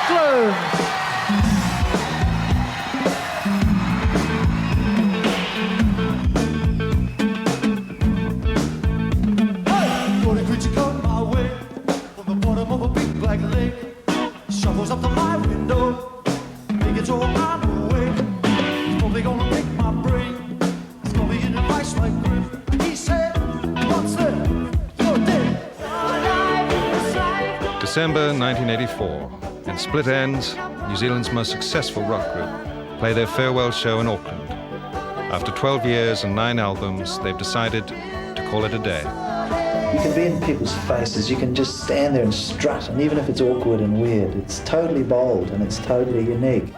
Auckland. Shovels up to my window, make it all my way. He's probably gonna pick my brain. It's gonna be an advice like Griff. He said, what's there? You're dead. December 1984, and Split Enz, New Zealand's most successful rock group, play their farewell show in Auckland. After 12 years and 9 albums, they've decided to call it a day. You can be in people's faces, you can just stand there and strut, and even if it's awkward and weird, it's totally bold and it's totally unique.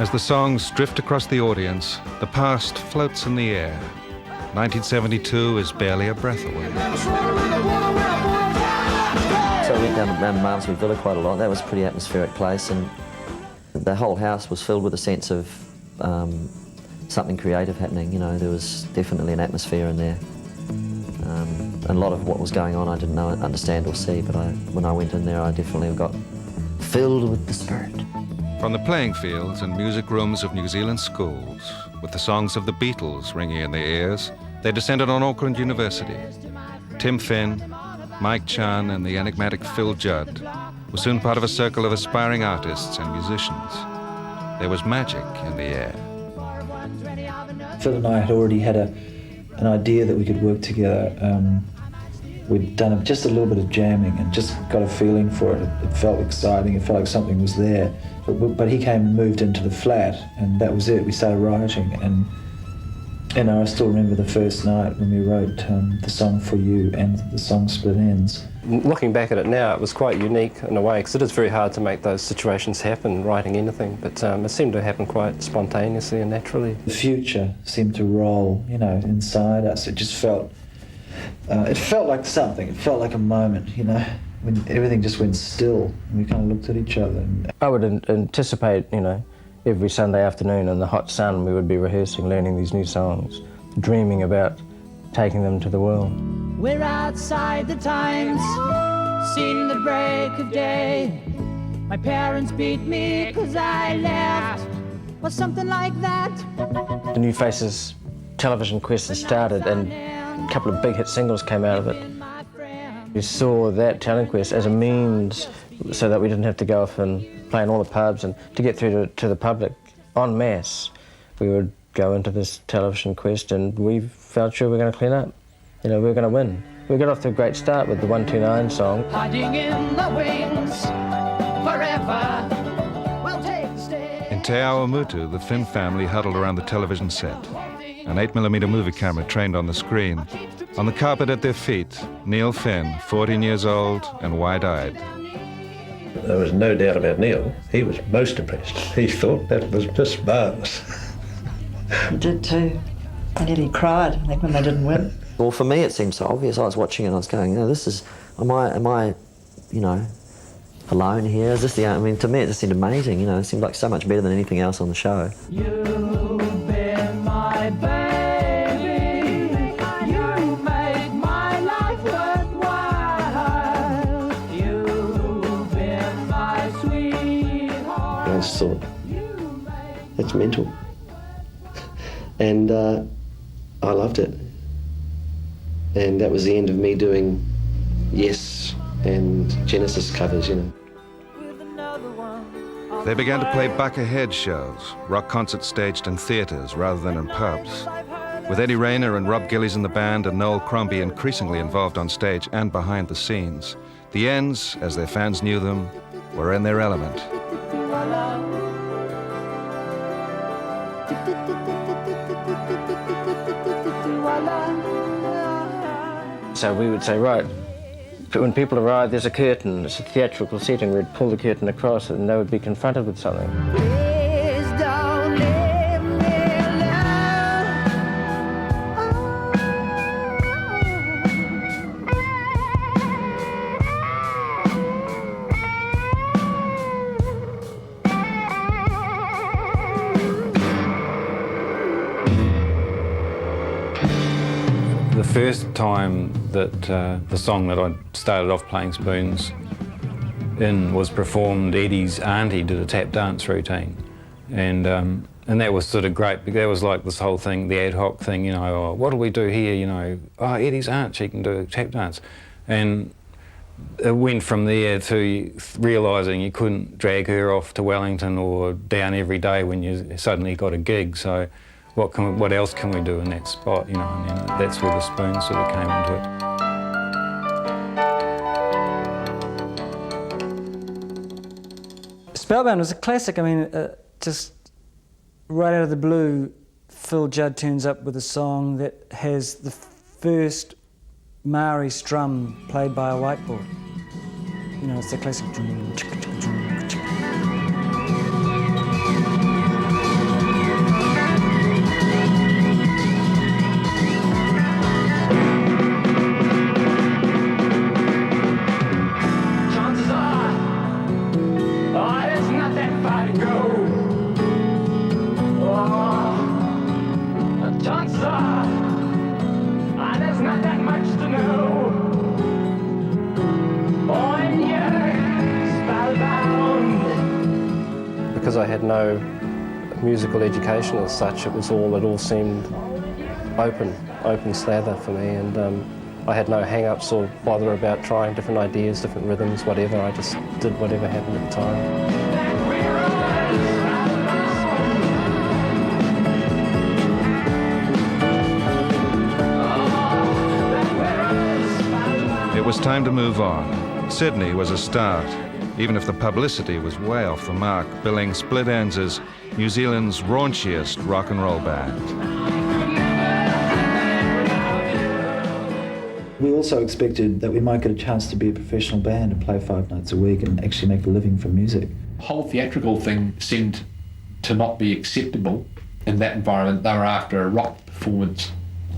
As the songs drift across the audience, the past floats in the air. 1972 is barely a breath away. So I went down around Malmesbury Villa quite a lot. That was a pretty atmospheric place, and the whole house was filled with a sense of something creative happening. You know, there was definitely an atmosphere in there. And a lot of what was going on I didn't understand or see, but when I went in there I definitely got filled with the spirit. From the playing fields and music rooms of New Zealand schools, with the songs of the Beatles ringing in their ears, they descended on Auckland University. Tim Finn, Mike Chunn and the enigmatic Judd were soon part of a circle of aspiring artists and musicians. There was magic in the air. Phil and I had already had an idea that we could work together. We'd done just a little bit of jamming and just got a feeling for it. It felt exciting, it felt like something was there. But he came and moved into the flat, and that was it. We started writing, and I still remember the first night when we wrote the song For You and the song Split Enz. Looking back at it now, it was quite unique in a way, because it is very hard to make those situations happen, writing anything, but it seemed to happen quite spontaneously and naturally. The future seemed to roll, you know, inside us. It just felt, it felt like something. It felt like a moment, you know, when everything just went still, and we kind of looked at each other. And I would anticipate, you know, every Sunday afternoon in the hot sun we would be rehearsing, learning these new songs, dreaming about taking them to the world. We're outside the times, seen the break of day. My parents beat me 'cause I left, or something like that. The New Faces television quest has started, and a couple of big hit singles came out of it. We saw that talent quest as a means so that we didn't have to go off and play in all the pubs, and to get through to the public en masse, we would go into this television quest, and we felt sure we were going to clean up. You know, we were going to win. We got off to a great start with the 129 song. Hiding in the wings, forever, we'll take the stage. In Te Aotearoa, the Finn family huddled around the television set. An 8mm movie camera trained on the screen. On the carpet at their feet, Neill Finn, 14 years old and wide-eyed. There was no doubt about Neill. He was most impressed. He thought that was just marvellous. I did too. I nearly cried, I think, when they didn't win. Well, for me it seemed so obvious. I was watching it and I was going, you know, this is, am I, you know, alone here? Is this the, I mean, to me it just seemed amazing, you know, it seemed like so much better than anything else on the show. You've been my baby, you make my life worthwhile. You've been my sweetheart. I just thought, that's mental. And I loved it. And that was the end of me doing Yes and Genesis covers, you know. They began to play buck ahead shows, rock concerts staged in theatres rather than in pubs. With Eddie Rayner and Rob Gillies in the band and Noel Crombie increasingly involved on stage and behind the scenes, the Enz, as their fans knew them, were in their element. So we would say, right, when people arrive, there's a curtain, it's a theatrical setting, we'd pull the curtain across and they would be confronted with something. Please don't leave me The first time that the song that I started off playing spoons in was performed, Eddie's auntie did a tap dance routine, and that was sort of great, because there was like this whole thing, the ad hoc thing, you know, oh, what do we do here, you know, oh, Eddie's aunt, she can do a tap dance. And it went from there to realising you couldn't drag her off to Wellington or down every day when you suddenly got a gig, so what else can we do in that spot, you know, and then that's where the spoons sort of came into it. Spellbound was a classic. I mean, just right out of the blue, Phil Judd turns up with a song that has the first Maori strum played by a whiteboard. You know, it's the classic. Because I had no musical education as such, it all seemed open slather for me, and I had no hang-ups or bother about trying different ideas, different rhythms, whatever. I just did whatever happened at the time. It was time to move on. Sydney was a start, even if the publicity was way off the mark, billing Split Enz as New Zealand's raunchiest rock and roll band. We also expected that we might get a chance to be a professional band and play 5 nights a week and actually make a living from music. The whole theatrical thing seemed to not be acceptable in that environment. They were after a rock performance,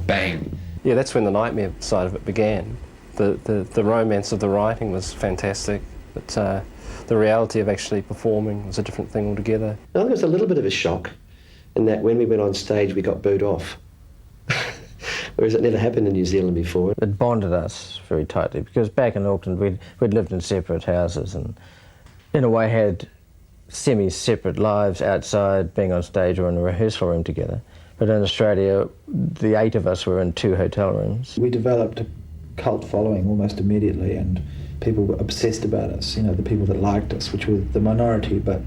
bang. Yeah, that's when the nightmare side of it began. The romance of the writing was fantastic, but the reality of actually performing was a different thing altogether. I think it was a little bit of a shock in that when we went on stage we got booed off, whereas it never happened in New Zealand before. It bonded us very tightly, because back in Auckland we'd lived in separate houses and in a way had semi-separate lives outside being on stage or in a rehearsal room together. But in Australia, the 8 of us were in 2 hotel rooms. We developed a cult following almost immediately, and people were obsessed about us, you know, the people that liked us, which were the minority, but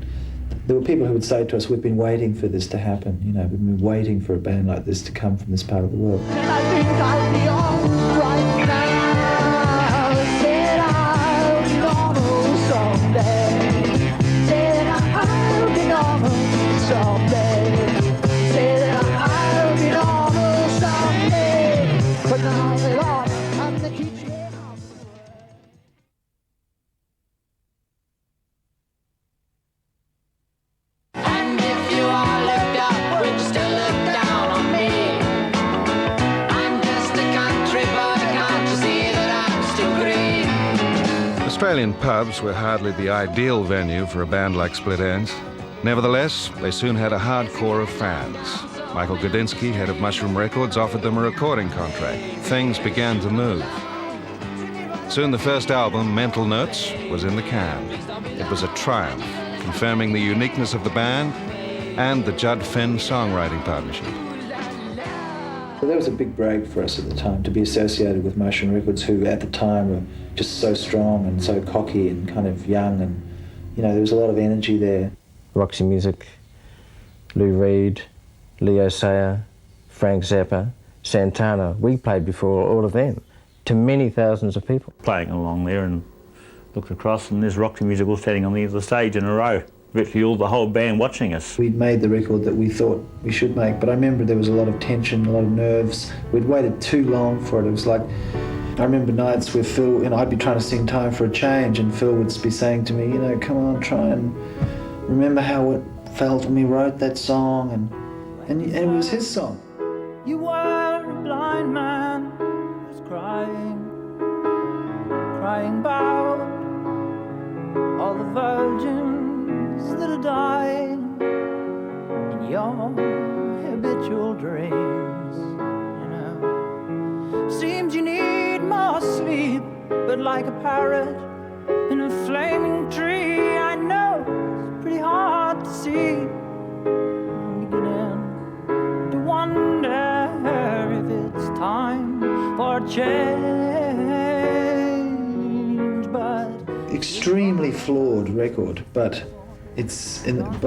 there were people who would say to us, we've been waiting for this to happen, you know, we've been waiting for a band like this to come from this part of the world. And I think I'll be all right now. Said I'll be normal someday. Said I'll be normal someday. Said I'll be normal someday. But now they're all Australian pubs were hardly the ideal venue for a band like Split Enz. Nevertheless, they soon had a hardcore of fans. Michael Gudinski, head of Mushroom Records, offered them a recording contract. Things began to move. Soon the first album, Mental Notes, was in the can. It was a triumph, confirming the uniqueness of the band and the Judd-Finn songwriting partnership. So that was a big break for us at the time, to be associated with Mushroom Records, who at the time were just so strong and so cocky and kind of young, and, you know, there was a lot of energy there. Roxy Music, Lou Reed, Leo Sayer, Frank Zappa, Santana. We played before all of them, to many thousands of people. Playing along there and looked across, and there's Roxy Music all standing on the end of the stage in a row. Virtually all the whole band watching us. We'd made the record that we thought we should make, but I remember there was a lot of tension, a lot of nerves. We'd waited too long for it. It was like, I remember nights where Phil, you know, I'd be trying to sing Time for a Change, and Phil would be saying to me, you know, come on, try and remember how it felt when we wrote that song, and it was his song. You were a blind man who was crying about all the virgins that are dying in your habitual dreams, you know. See, or sleep, but like a parrot in a flaming tree. I know it's pretty hard to see. I'm beginning to wonder if it's time for change, but extremely flawed record, but by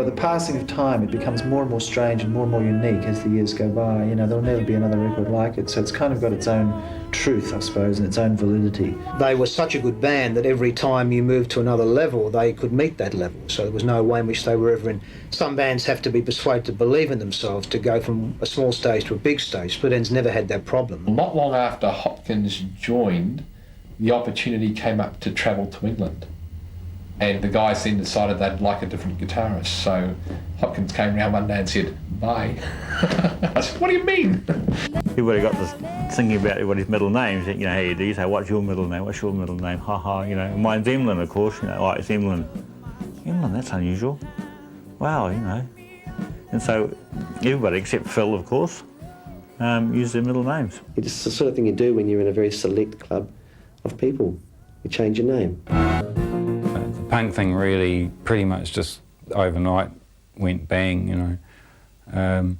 the passing of time, it becomes more and more strange and more unique as the years go by. You know, there'll never be another record like it, so it's kind of got its own truth, I suppose, and its own validity. They were such a good band that every time you moved to another level, they could meet that level. So there was no way in which they were ever in. Some bands have to be persuaded to believe in themselves to go from a small stage to a big stage. Split Enz never had that problem. Not long after Hopkins joined, the opportunity came up to travel to England. And the guys then decided they'd like a different guitarist. So Hopkins came around one day and said, bye. I said, what do you mean? Everybody got this thinking about everybody's middle names. You know, how you do, you say, what's your middle name? What's your middle name? Ha ha, you know. Mine's Emlyn, of course. You know, oh, it's Emlyn. Emlyn, that's unusual. Wow, you know. And so everybody, except Phil, of course, use their middle names. It's the sort of thing you do when you're in a very select club of people. You change your name. The punk thing really pretty much just overnight went bang, you know.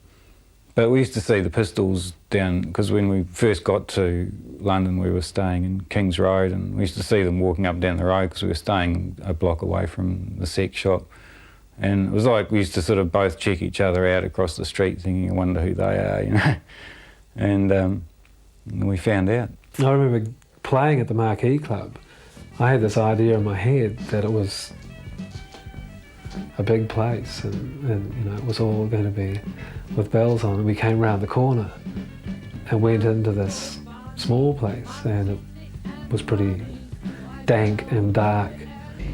But we used to see the Pistols down, because when we first got to London we were staying in King's Road, and we used to see them walking up down the road because we were staying a block away from the sex shop. And it was like we used to sort of both check each other out across the street thinking, I wonder who they are, you know. And we found out. I remember playing at the Marquee Club. I had this idea in my head that it was a big place and you know, it was all going to be with bells on. And we came round the corner and went into this small place, and it was pretty dank and dark.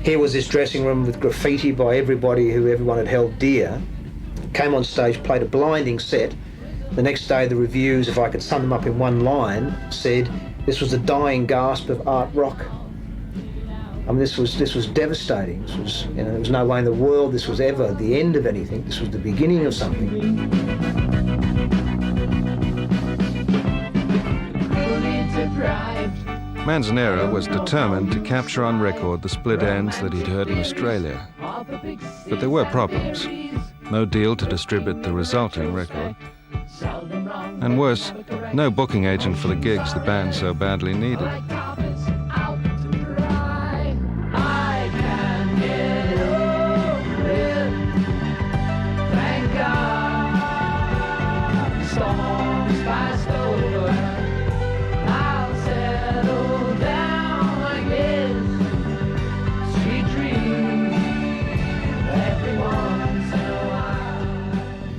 Here was this dressing room with graffiti by everybody who everyone had held dear. Came on stage, played a blinding set. The next day the reviews, if I could sum them up in one line, said this was the dying gasp of art rock. I mean, this was devastating. This was, you know, there was no way in the world this was ever the end of anything. This was the beginning of something. Manzanera was determined to capture on record the Split Enz that he'd heard in Australia. But there were problems. No deal to distribute the resulting record. And worse, no booking agent for the gigs the band so badly needed.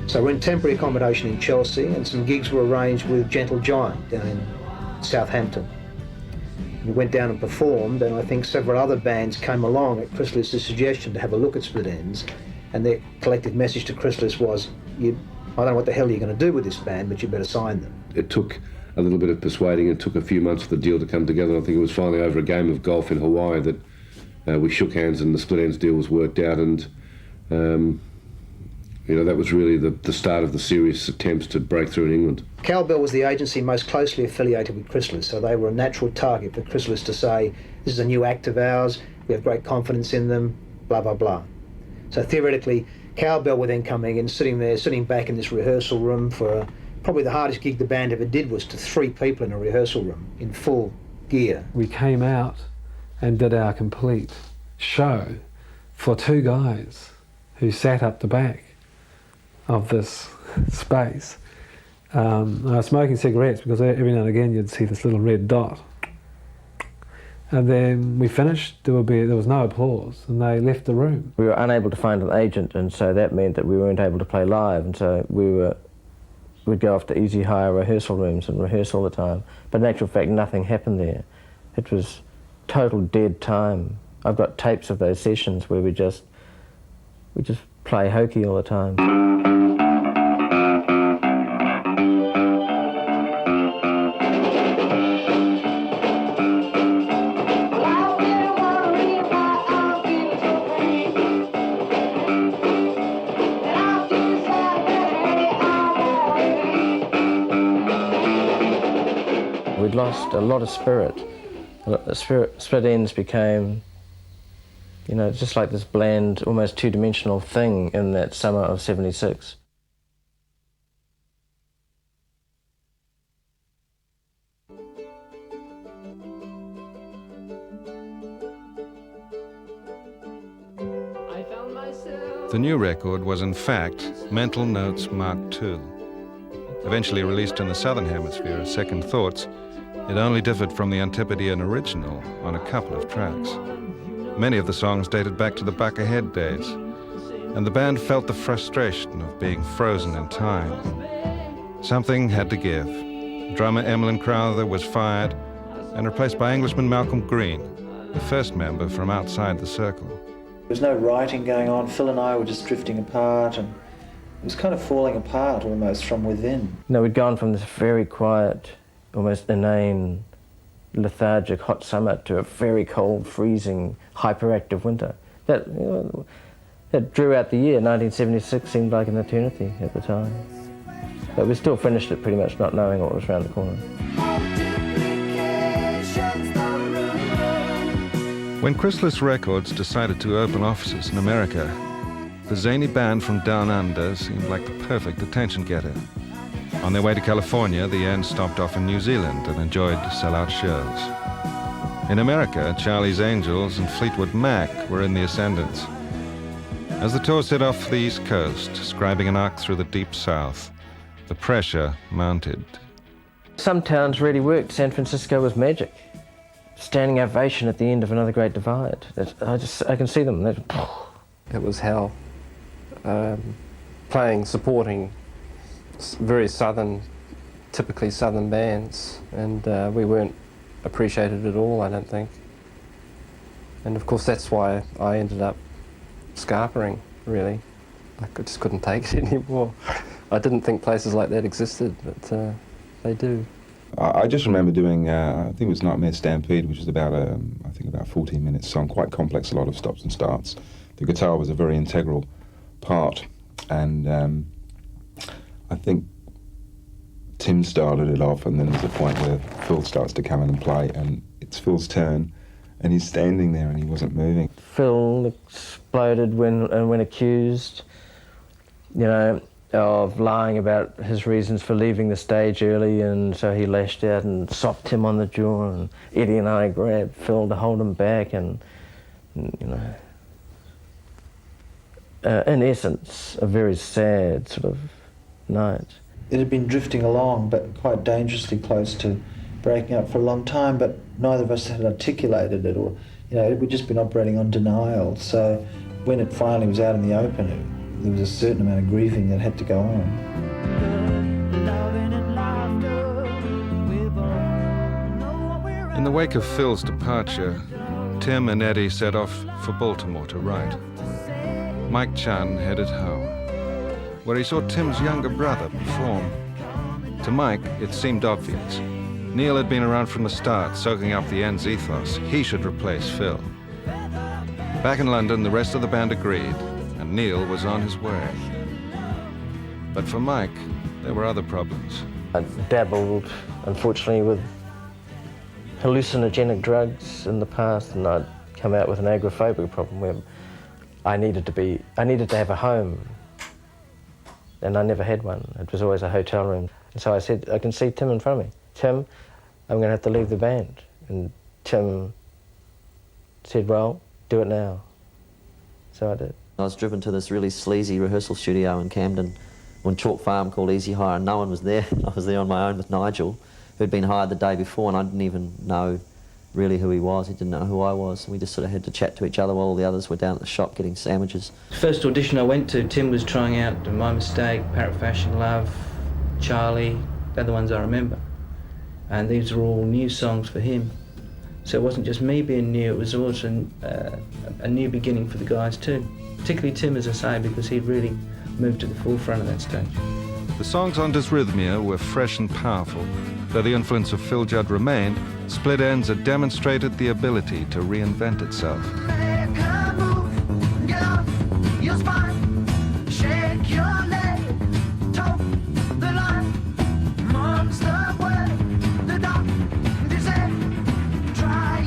So we're in temporary accommodation in Chelsea, and some gigs were arranged with Gentle Giant down in Southampton. We went down and performed, and I think several other bands came along at Chrysalis's suggestion to have a look at Split Enz, and their collective message to Chrysalis was, I don't know what the hell you're going to do with this band, but you better sign them. It took a little bit of persuading. It took a few months for the deal to come together. I think it was finally over a game of golf in Hawaii that we shook hands and the Split Enz deal was worked out, and you know, that was really the start of the serious attempts to break through in England. Cowbell was the agency most closely affiliated with Chrysalis, so they were a natural target for Chrysalis to say, this is a new act of ours, we have great confidence in them, blah, blah, blah. So theoretically, Cowbell were then coming and sitting back in this rehearsal room for probably the hardest gig the band ever did was to 3 people in a rehearsal room in full gear. We came out and did our complete show for 2 guys who sat up the back of this space. I was smoking cigarettes because every now and again you'd see this little red dot. And then we finished, there was no applause, and they left the room. We were unable to find an agent, and so that meant that we weren't able to play live, and so we'd go off to easy hire rehearsal rooms and rehearse all the time. But in actual fact, nothing happened there. It was total dead time. I've got tapes of those sessions where we just play hokey all the time. We'd lost a lot of spirit Split Enz became, you know, just like this bland, almost two-dimensional thing in that summer of '76. The new record was in fact Mental Notes Mark II. Eventually released in the Southern Hemisphere as Second Thoughts, it only differed from the Antipodean original on a couple of tracks. Many of the songs dated back to the Buck Ahead days, and the band felt the frustration of being frozen in time. Something had to give. Drummer Emlyn Crowther was fired and replaced by Englishman Malcolm Green, the first member from outside the circle. There was no writing going on. Phil and I were just drifting apart, and it was kind of falling apart almost from within. No, we'd gone from this very quiet, almost inane, lethargic hot summer to a very cold, freezing, hyperactive winter. That, you know, that drew out the year. 1976 seemed like an eternity at the time. But we still finished it pretty much not knowing what was around the corner. When Chrysalis Records decided to open offices in America, the zany band from Down Under seemed like the perfect attention getter. On their way to California, the Enz stopped off in New Zealand and enjoyed sellout shows. In America, Charlie's Angels and Fleetwood Mac were in the ascendant. As the tour set off the East Coast, scribing an arc through the Deep South, the pressure mounted. Some towns really worked. San Francisco was magic. Standing ovation at the end of another great divide. I can see them. It was hell. Supporting very southern, typically southern bands, and we weren't appreciated at all, I don't think. And of course that's why I ended up scarpering, really. I just couldn't take it anymore. I didn't think places like that existed, but they do. I just remember doing, I think it was Nightmare Stampede, which was about, I think about 14-minute song, quite complex, a lot of stops and starts. The guitar was a very integral part, and I think Tim started it off, and then there's a point where Phil starts to come in and play, and it's Phil's turn, and he's standing there and he wasn't moving. Phil exploded when accused, you know, of lying about his reasons for leaving the stage early, and so he lashed out and socked him on the jaw, and Eddie and I grabbed Phil to hold him back, and you know, in essence, a very sad sort of night. It had been drifting along, but quite dangerously close to breaking up for a long time, but neither of us had articulated it, or, you know, we'd just been operating on denial. So when it finally was out in the open, there was a certain amount of grieving that had to go on. In the wake of Phil's departure, Tim and Eddie set off for Baltimore to write. Mike Chunn headed home, where he saw Tim's younger brother perform. To Mike, it seemed obvious. Neill had been around from the start, soaking up the Enz ethos. He should replace Phil. Back in London, the rest of the band agreed, and Neill was on his way. But for Mike, there were other problems. I dabbled, unfortunately, with hallucinogenic drugs in the past, and I'd come out with an agoraphobic problem where I needed to have a home, and I never had one. It was always a hotel room. And so I said, I can see Tim in front of me. Tim, I'm going to have to leave the band. And Tim said, well, do it now. So I did. I was driven to this really sleazy rehearsal studio in Camden on Chalk Farm called Easy Hire, and no one was there. I was there on my own with Nigel, who'd been hired the day before, and I didn't even know really who he was. He didn't know who I was. And we just sort of had to chat to each other while all the others were down at the shop getting sandwiches. First audition I went to, Tim was trying out My Mistake, Parrot Fashion Love, Charlie, they're the ones I remember. And these are all new songs for him. So it wasn't just me being new, it was also a new beginning for the guys too. Particularly Tim, as I say, because he'd really moved to the forefront of that stage. The songs on Dysrhythmia were fresh and powerful. Though the influence of Phil Judd remained, Split Enz had demonstrated the ability to reinvent itself. Try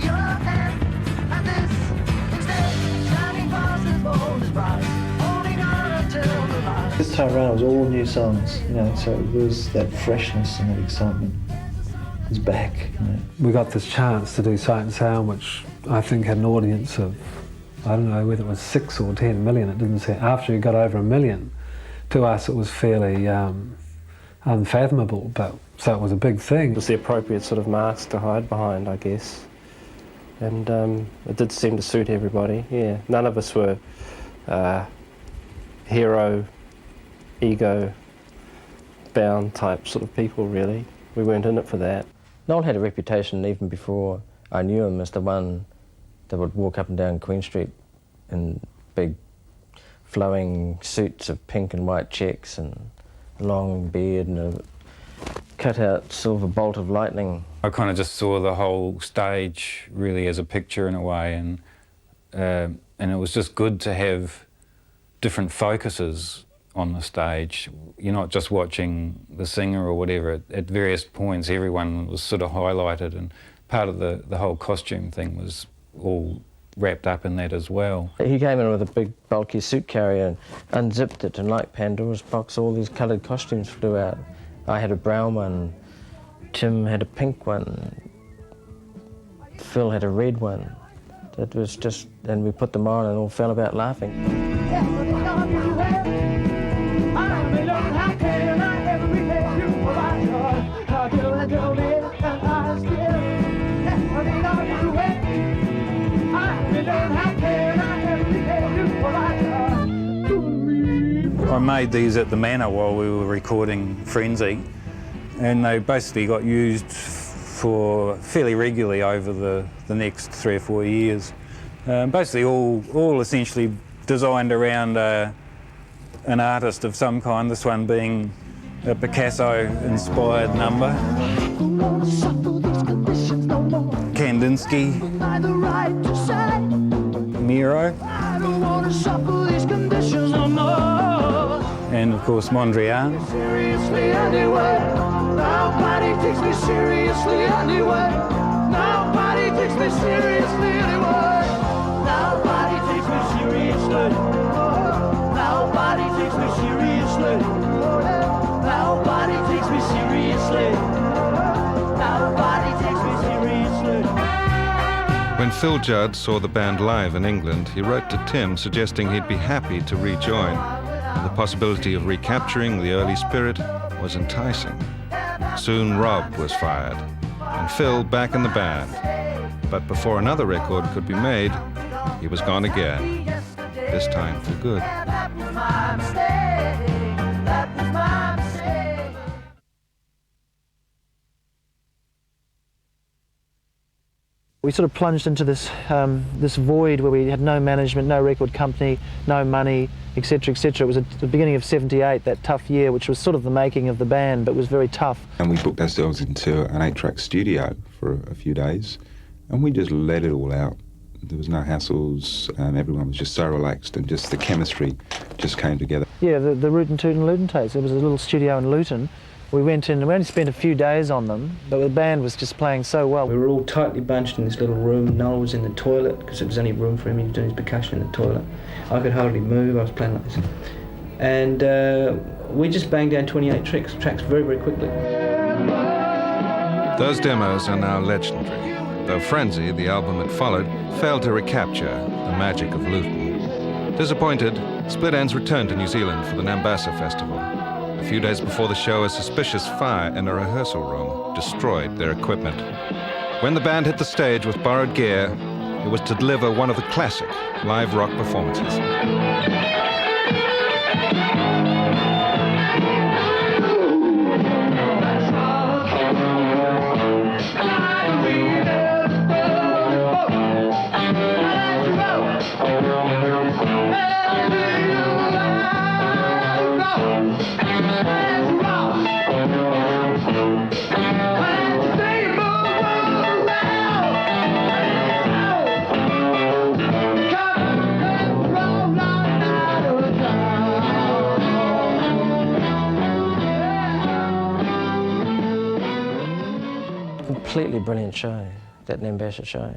time around, it was all new songs, you know, so it was that freshness and that excitement was back, you know. We got this chance to do Sight and Sound, which I think had an audience of, I don't know whether it was 6 or 10 million, it didn't say. After it got over 1 million, to us it was fairly unfathomable, but so it was a big thing. It was the appropriate sort of mask to hide behind, I guess. And it did seem to suit everybody, yeah. None of us were hero, ego-bound type sort of people, really. We weren't in it for that. Noel had a reputation even before I knew him as the one that would walk up and down Queen Street in big flowing suits of pink and white checks and a long beard and a cut-out silver bolt of lightning. I kind of just saw the whole stage really as a picture in a way, and it was just good to have different focuses on the stage. You're not just watching the singer or whatever. At various points, everyone was sort of highlighted, and part of the whole costume thing was all wrapped up in that as well. He came in with a big bulky suit carrier and unzipped it, and like Pandora's box, all these coloured costumes flew out. I had a brown one, Tim had a pink one, Phil had a red one. It was just, and we put them on and all fell about laughing. I made these at the Manor while we were recording Frenzy, and they basically got used for fairly regularly over the next 3 or 4 years. Basically all essentially designed around an artist of some kind, this one being a Picasso-inspired number. Kandinsky, Miro, and of course Mondrian. Nobody takes me seriously anyway. Nobody takes me seriously anyway. Nobody takes me seriously. Nobody takes me seriously. Nobody takes me seriously. Nobody takes me seriously. When Phil Judd saw the band live in England, he wrote to Tim suggesting he'd be happy to rejoin. The possibility of recapturing the early spirit was enticing. Soon Rob was fired, and Phil back in the band. But before another record could be made, he was gone again, this time for good. We sort of plunged into this this void where we had no management, no record company, no money, etc., etc. It was at the beginning of '78, that tough year, which was sort of the making of the band, but was very tough. And we booked ourselves into an 8-track studio for a few days, and we just let it all out. There was no hassles, everyone was just so relaxed, and just the chemistry just came together. Yeah, the Rootin' Tootin' Lutin' tapes. There was a little studio in Luton. We went in and we only spent a few days on them, but the band was just playing so well. We were all tightly bunched in this little room. Noel was in the toilet because there was only room for him. He was doing his percussion in the toilet. I could hardly move. I was playing like this. And we just banged down 28 tracks very, very quickly. Those demos are now legendary, though Frenzy, the album that followed, failed to recapture the magic of Luton. Disappointed, Split Enz returned to New Zealand for the Nambassa Festival. A few days before the show, a suspicious fire in a rehearsal room destroyed their equipment. When the band hit the stage with borrowed gear, it was to deliver one of the classic live rock performances. Completely brilliant show, that Nambassa show,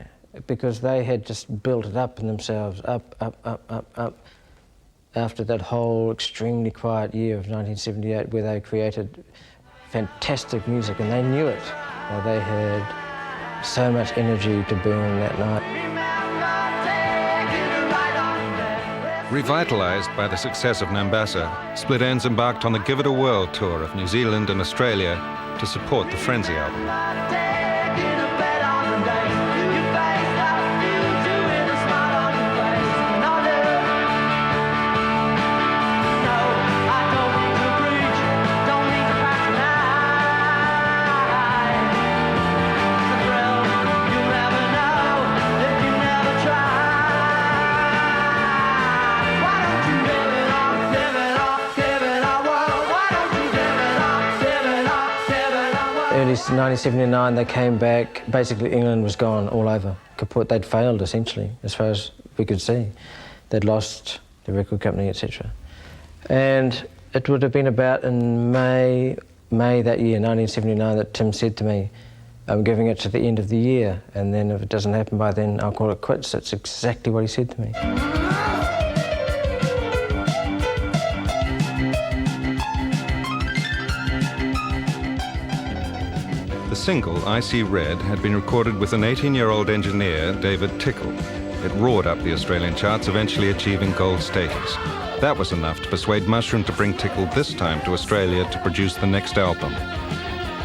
because they had just built it up in themselves, up, after that whole extremely quiet year of 1978 where they created fantastic music and they knew it. They had so much energy to burn that night. Revitalised by the success of Nambassa, Split Enz embarked on the Give It a Whirl tour of New Zealand and Australia to support the Frenzy album. Early 1979, they came back. Basically, England was gone all over. Kaput. They'd failed, essentially, as far as we could see. They'd lost the record company, etc. And it would have been about in May that year, 1979, that Tim said to me, I'm giving it to the end of the year, and then if it doesn't happen by then, I'll call it quits. That's exactly what he said to me. The single, I See Red, had been recorded with an 18-year-old engineer, David Tickle. It roared up the Australian charts, eventually achieving gold status. That was enough to persuade Mushroom to bring Tickle this time to Australia to produce the next album.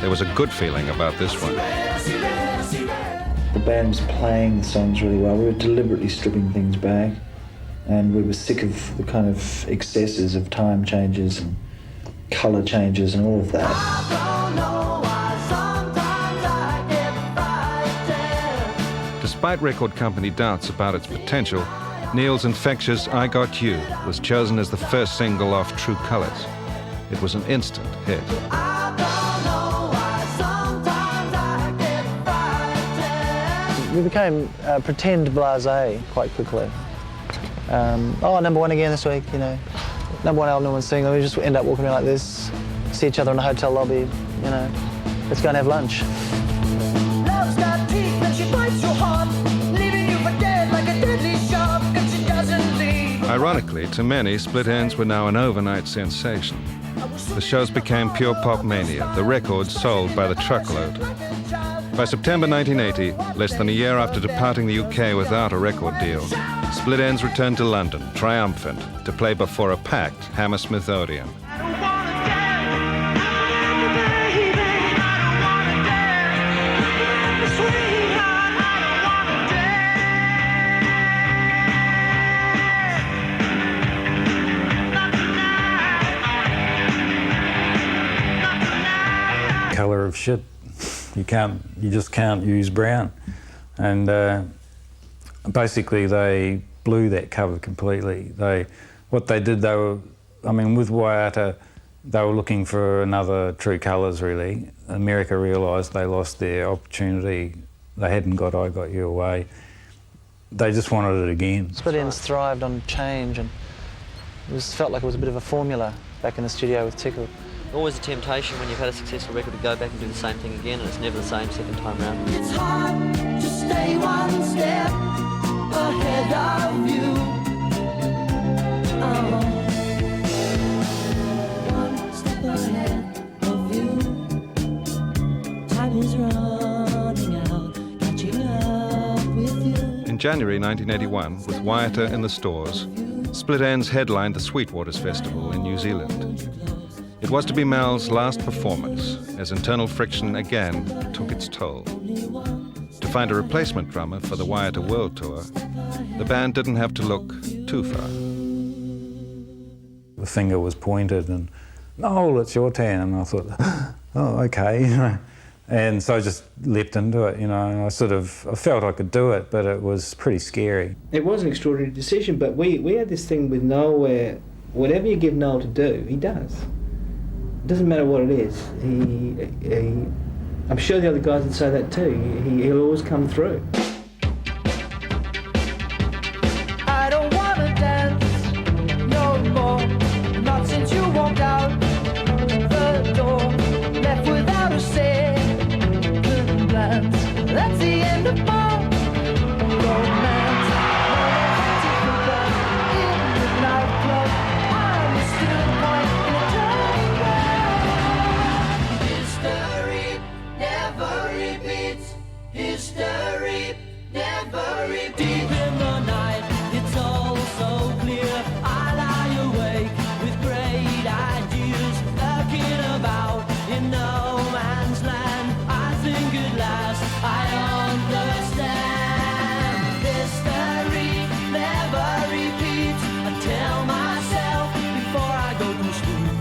There was a good feeling about this one. The band was playing the songs really well. We were deliberately stripping things back, and we were sick of the kind of excesses of time changes and colour changes and all of that. Despite record company doubts about its potential, Neill's infectious I Got You was chosen as the first single off True Colours. It was an instant hit. We became pretend blasé quite quickly. Oh, number one again this week, you know. Number one album, no one's singing. We just end up walking around like this, see each other in a hotel lobby, you know. Let's go and have lunch. Love's got teeth and she bites your heart, leaving you for dead like a deadly shark, and she doesn't leave. Ironically, to many, Split Enz were now an overnight sensation. The shows became pure pop mania, the records sold by the truckload. By September 1980, less than a year after departing the UK without a record deal, Split Enz returned to London, triumphant, to play before a packed Hammersmith Odeon. Colour of shit. You just can't use brown. And basically they blew that cover completely. What they did, with Waiata, they were looking for another True Colours, really. America realised they lost their opportunity. They hadn't got I Got You Away. They just wanted it again. Split Enz thrived on change, and it felt like it was a bit of a formula back in the studio with Tickle. Always a temptation when you've had a successful record to go back and do the same thing again, and it's never the same second time round. It's hard to stay one step ahead of you. One step ahead of you. Time is running out, catching up with you. In January 1981, with Waiata in the stores, Split Enz headlined the Sweetwaters Festival in New Zealand. It was to be Mel's last performance, as internal friction again took its toll. To find a replacement drummer for the Waiata World Tour, the band didn't have to look too far. The finger was pointed and, Noel, it's your turn. And I thought, oh, okay. And so I just leapt into it, and I felt I could do it, but it was pretty scary. It was an extraordinary decision, but we had this thing with Noel where whatever you give Noel to do, he does. It doesn't matter what it is. I'm sure the other guys would say that too. He'll always come through. I don't wanna dance no more, not since you walked out the door, left without a second glance. That's the end of my romance. In the nightclub. Deep in the night, it's all so clear. I lie awake with great ideas, lurking about in no man's land. I think at last I understand. History never repeats. I tell myself before I go to sleep.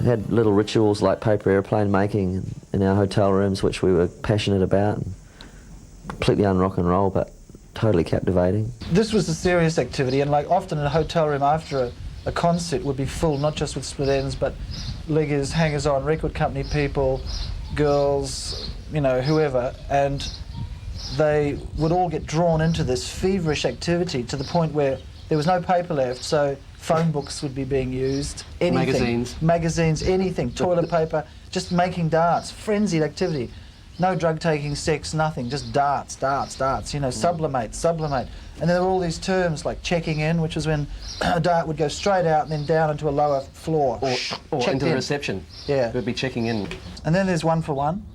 We had little rituals like paper airplane making in our hotel rooms, which we were passionate about. Completely un-rock and roll, but totally captivating. This was a serious activity, and like often in a hotel room after a concert would be full, not just with Split Enz, but leggers, hangers-on, record company people, girls, you know, whoever, and they would all get drawn into this feverish activity to the point where there was no paper left, so phone books would be being used, anything. Magazines, anything, toilet paper, just making darts, frenzied activity. No drug taking, sex, nothing, just darts, darts, darts, you know, sublimate, sublimate. And there were all these terms like checking in, which was when a dart would go straight out and then down into a lower floor. Or into the reception. Yeah. It would be checking in. And then there's one for one.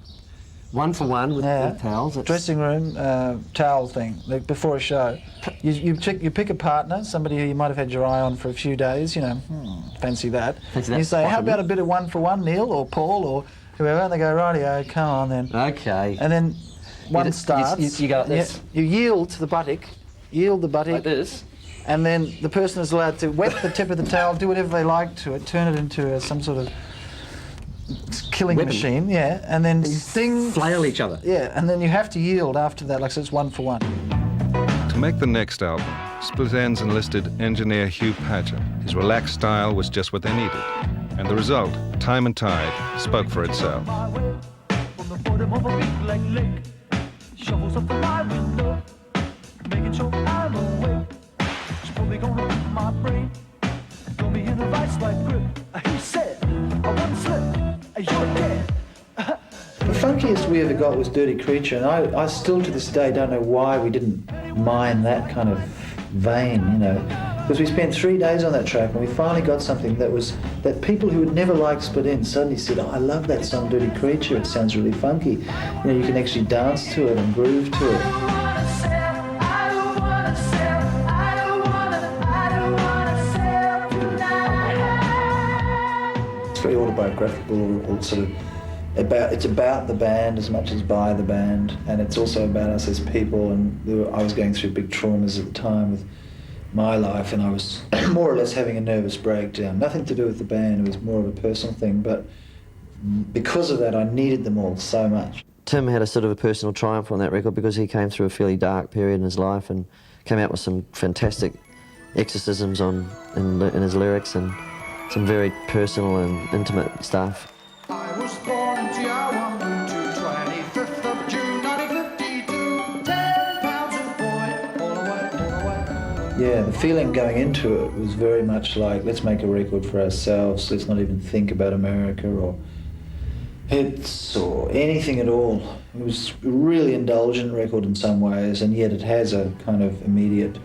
One for one with towels. Dressing room towel thing, like before a show. You pick a partner, somebody who you might have had your eye on for a few days, you know, fancy that. And you say, how about a bit of one for one, Neill or Paul or whoever, and they go, rightio, come on then. Okay. And then one starts. You go like this. You yield to the buttock, yield the buttock. Like this. And then the person is allowed to wet the tip of the towel, do whatever they like to it, turn it into some sort of killing weapon. Machine, yeah, and then sting. Flail each other. Yeah, and then you have to yield after that, like so it's one for one. To make the next album, Split Enz enlisted engineer Hugh Padgett. His relaxed style was just what they needed. And the result, Time and Tide, spoke for itself. Shovels up to my window, making sure I'm awake. She's probably gonna beat my brain, throw me in a vice like grip. He said, I wouldn't slip, you're dead. The funkiest we ever got was Dirty Creature, and I still to this day don't know why we didn't mine that kind of vein, you know. Because we spent 3 days on that track and we finally got something that people who had never liked Split Enz suddenly said, oh, I love that song Dirty Creature, it sounds really funky. You know, you can actually dance to it and groove to it. It's very autobiographical, or sort of it's about the band as much as by the band, and it's also about us as people. And I was going through big traumas at the time with my life, and I was more or less having a nervous breakdown. Nothing to do with the band, it was more of a personal thing, but because of that I needed them all so much. Tim had a sort of a personal triumph on that record because he came through a fairly dark period in his life and came out with some fantastic exorcisms in his lyrics and some very personal and intimate stuff. I was born in Aotearoa, 25th of June, 1952. 10 pounds of boy, all away, all away. Yeah, the feeling going into it was very much like, let's make a record for ourselves, let's not even think about America or hits or anything at all. It was a really indulgent record in some ways, and yet it has a kind of immediate,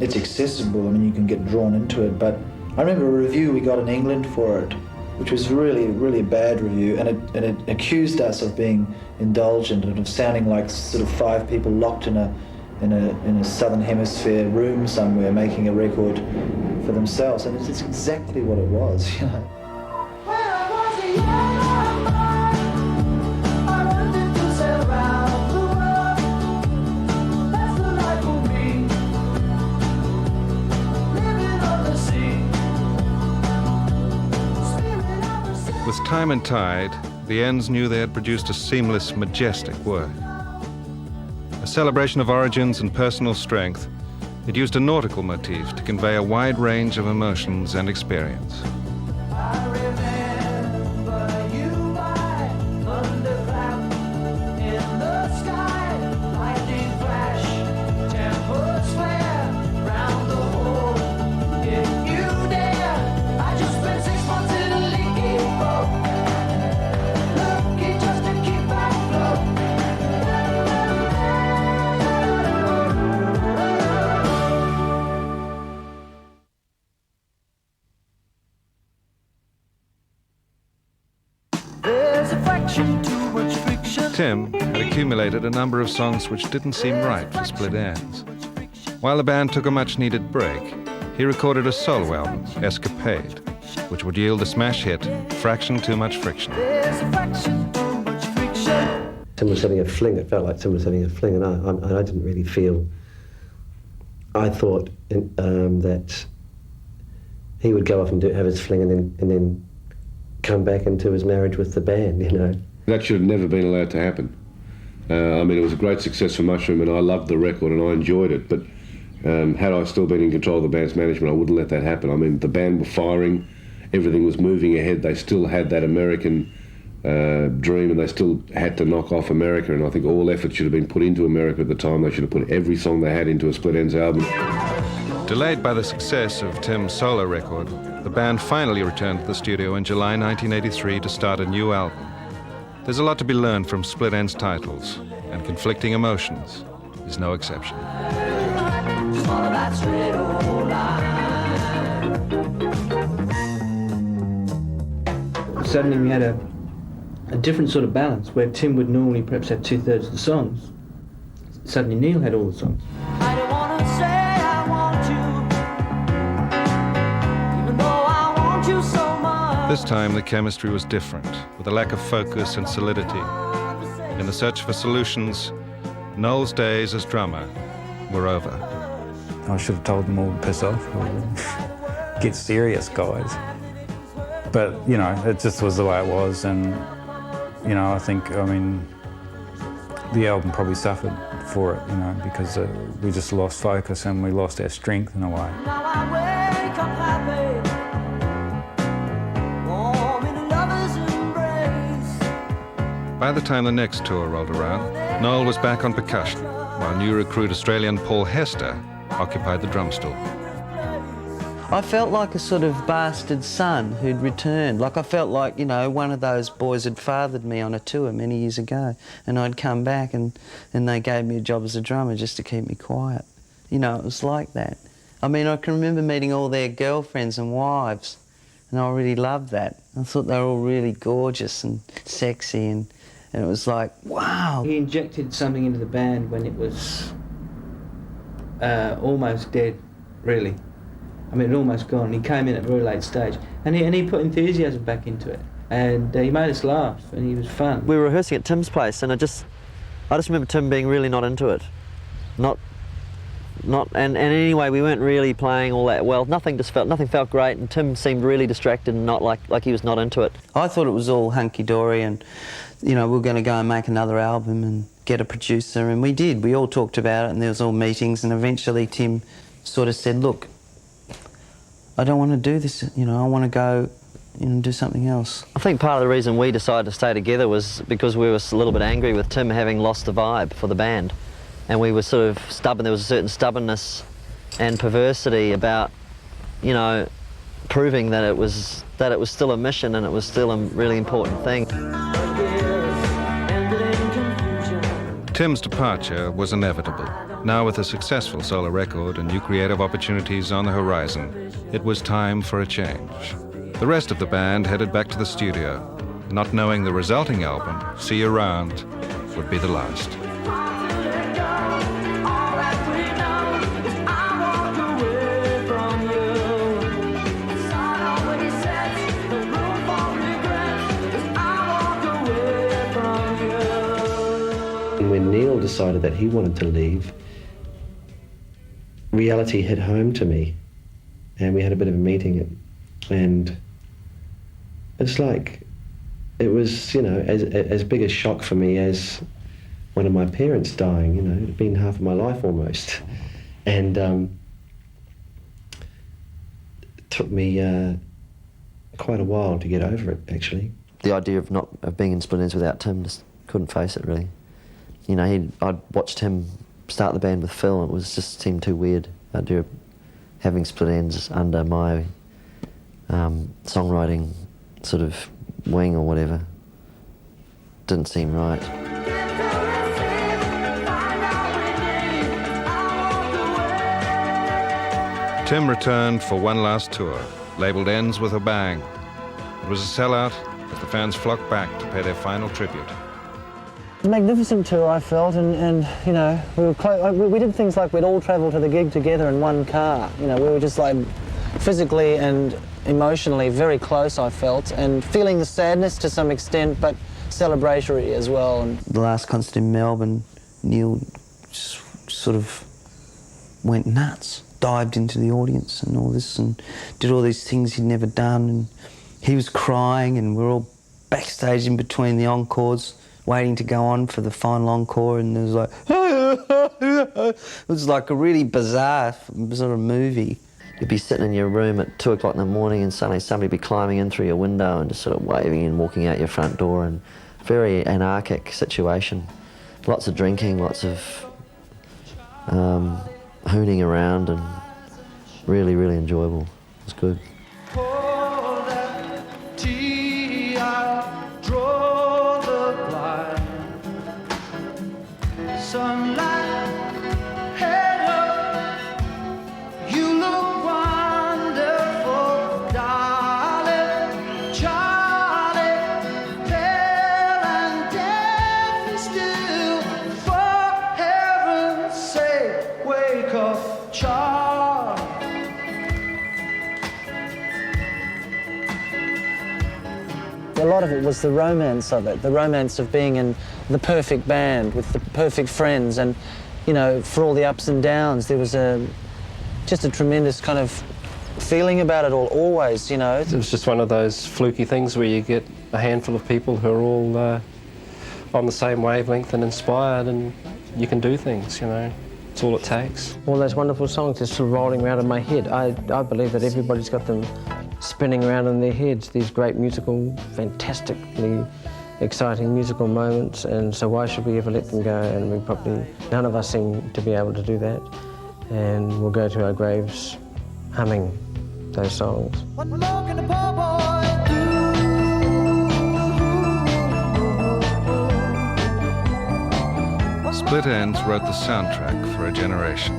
it's accessible, I mean you can get drawn into it, but I remember a review we got in England for it, which was really, really a bad review, and it accused us of being indulgent and of sounding like sort of 5 people locked in a southern hemisphere room somewhere making a record for themselves, and it's exactly what it was, you know. With Time and Tide, the Enz knew they had produced a seamless, majestic work. A celebration of origins and personal strength, it used a nautical motif to convey a wide range of emotions and experience. Tim had a accumulated a number of songs which didn't seem right for Split Enz. While the band took a much-needed break, he recorded a solo album, Escapade, which would yield the smash hit, Fraction Too Much Friction. Tim was having a fling. It felt like Tim was having a fling, and I didn't really feel. I thought that he would go off and have his fling, and then come back into his marriage with the band. You know, that should have never been allowed to happen. I mean, it was a great success for Mushroom, and I loved the record and I enjoyed it. But had I still been in control of the band's management, I wouldn't let that happen. I mean, the band were firing, everything was moving ahead. They still had that American dream, and they still had to knock off America, and I think all effort should have been put into America at the time. They should have put every song they had into a Split Enz album. Delayed by the success of Tim's solo record, the band finally returned to the studio in July 1983 to start a new album. There's a lot to be learned from Split Enz titles, and Conflicting Emotions is no exception. Suddenly we had a different sort of balance, where Tim would normally perhaps have 2/3 of the songs. Suddenly Neill had all the songs. I don't wanna say I want you, even though I want you so much. This time the chemistry was different, with a lack of focus and solidity. In the search for solutions, Noel's days as drummer were over. I should have told them all to piss off or get serious, guys. But, you know, it just was the way it was, and, you know, I mean, the album probably suffered for it, you know, because we just lost focus and we lost our strength in a way. Now I wake up happy, warm in a lover's embrace. By the time the next tour rolled around, Noel was back on percussion, while new recruit Australian Paul Hester occupied the drum stool. I felt like a sort of bastard son who'd returned. Like I felt like, you know, one of those boys had fathered me on a tour many years ago, and I'd come back and they gave me a job as a drummer just to keep me quiet. You know, it was like that. I mean, I can remember meeting all their girlfriends and wives, and I really loved that. I thought they were all really gorgeous and sexy, and it was like, wow. He injected something into the band when it was almost dead, really. I mean, it almost gone. He came in at a very late stage, and he put enthusiasm back into it, and he made us laugh, and he was fun. We were rehearsing at Tim's place, and I just remember Tim being really not into it, and anyway, we weren't really playing all that well. Nothing felt great, and Tim seemed really distracted and not like he was not into it. I thought it was all hunky-dory, and, you know, we were going to go and make another album and get a producer, and we did. We all talked about it, and there was all meetings, and eventually Tim sort of said, look, I don't want to do this, you know, I want to go and do something else. I think part of the reason we decided to stay together was because we were a little bit angry with Tim having lost the vibe for the band. And we were sort of stubborn. There was a certain stubbornness and perversity about, you know, proving that it was still a mission and it was still a really important thing. Tim's departure was inevitable. Now with a successful solo record and new creative opportunities on the horizon, it was time for a change. The rest of the band headed back to the studio, not knowing the resulting album, See You Round, would be the last. When Neill decided that he wanted to leave, reality hit home to me, and we had a bit of a meeting, and it's like, it was, you know, as big a shock for me as one of my parents dying. You know, it had been half of my life almost, and it took me quite a while to get over it, actually. The idea of being in Split Enz without Tim, just couldn't face it really. You know, I'd watched him start the band with Phil, and it just seemed too weird. The idea of having Split Enz under my songwriting sort of wing or whatever didn't seem right. Tim returned for one last tour, labelled Ends with a Bang. It was a sellout as the fans flocked back to pay their final tribute. Magnificent tour, I felt, and you know, we were close. We did things like we'd all travel to the gig together in one car. You know, we were just like physically and emotionally very close, I felt, and feeling the sadness to some extent, but celebratory as well. And the last concert in Melbourne, Neill sort of went nuts, dived into the audience and all this, and did all these things he'd never done, and he was crying, and we were all backstage in between the encores, waiting to go on for the final encore, and there was like, it was like a really bizarre sort of movie. You'd be sitting in your room at 2 o'clock in the morning and suddenly somebody would be climbing in through your window and just sort of waving and walking out your front door, and very anarchic situation. Lots of drinking, lots of hooning around, and really, really enjoyable. It was good. a lot of it was the romance of it, the romance of being in the perfect band with the perfect friends, and, you know, for all the ups and downs, there was just a tremendous kind of feeling about it all, always, you know. It was just one of those fluky things where you get a handful of people who are all on the same wavelength and inspired, and you can do things, you know. It's all it takes. All those wonderful songs just sort of rolling around in my head. I believe that everybody's got them spinning around in their heads, these great musical, fantastically exciting musical moments, and so why should we ever let them go? And we probably, none of us seem to be able to do that, and we'll go to our graves humming those songs. What more can a poor boy Split Enz wrote the soundtrack for a generation.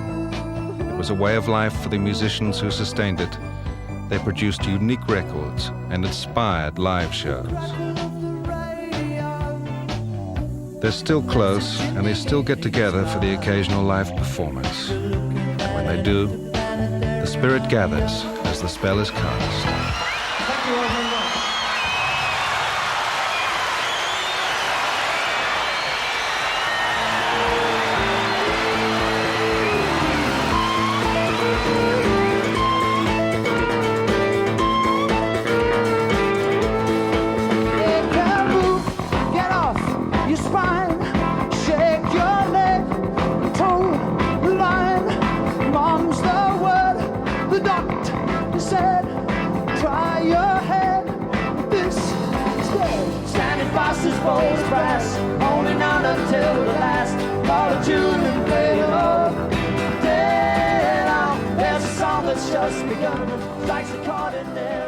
It was a way of life for the musicians who sustained it. They produced unique records and inspired live shows. They're still close, and they still get together for the occasional live performance. And when they do, the spirit gathers as the spell is cast. Thank you all very much. Holding on until the last call of June and play along. Dead on, there's a song that's just begun, strikes a chord in there.